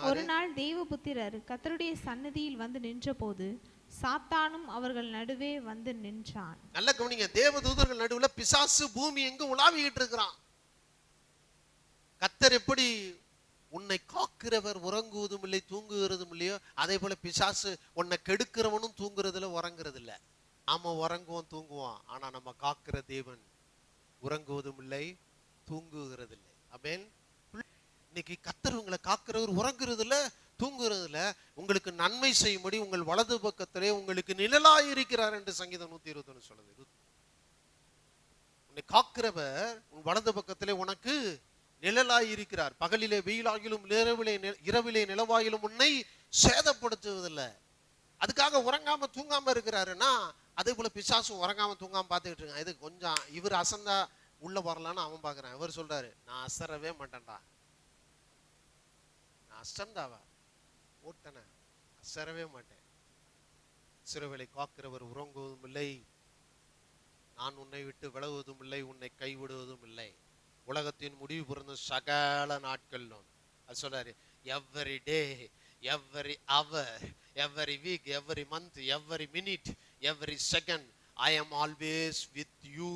ஒரு நாள் தேவபுத்திரர் கர்த்தருடைய சந்நிதியில் வந்து நின்றபோது சாத்தானும் அவர்கள் நடுவே வந்து நின்றான். நல்ல கவனிங்க, தேவதூதர்கள் நடுவுல பிசாசு பூமி எங்கும் உலாவிக்கிட்டு இருக்கிறான். கர்த்தர் எப்படி உன்னை காக்கிறவர் உறங்குவதும் இல்லை தூங்குகிறதும் இல்லையோ, அதே போல பிசாசு உன்னை கெடுக்கிறவனும் தூங்குறதுல உறங்குறது இல்லை. நாம உறங்குவோம் தூங்குவோம், ஆனா நம்ம காக்கிற தேவன் உறங்குவதும் இல்லை தூங்குகிறது இல்லை. ஆமென். இன்னைக்கு கர்த்தர் உங்களை காக்கிறவர் உறங்குறது இல்ல தூங்குறது இல்ல, உங்களுக்கு நன்மை செய்யும்படி உங்கள் வலது பக்கத்திலே உங்களுக்கு நிழலாயிருக்கிறார் என்று சங்கீதம் 121 சொல்லுது. உன்னை காக்கிறவர் உன் வலது பக்கத்திலே உனக்கு நிழலாயிருக்கிறார். பகலிலே வெயிலாகிலும் இரவிலே நிலவாயிலும் உன்னை சேதப்படுத்துவதில்லை. அதுக்காக உறங்காம தூங்காம இருக்கிறாருன்னா, அதே போல பிசாசும் உறங்காம தூங்காம பார்த்துக்கிட்டு இருக்கான். இது கொஞ்சம் இவர் அசந்தா உள்ள வரலான்னு அவன் பார்க்கறான். இவர் சொல்றாரு, நான் அசரவே மாட்டேன்டா. நான் அசந்தாவா ஓட்டன அசரவே மாட்டேன். சிறுவேளை காக்கிறவர் உறங்குவதும் இல்லை, நான் உன்னை விட்டு விலகுவதும் இல்லை, உன்னை கைவிடுவதும் இல்லை. உலகத்தின் முடிவு பிறந்த சகல நாட்களிலும் அது சொல்றாரு, every day, every hour, every week, every month, every minute, every second, I am always with you.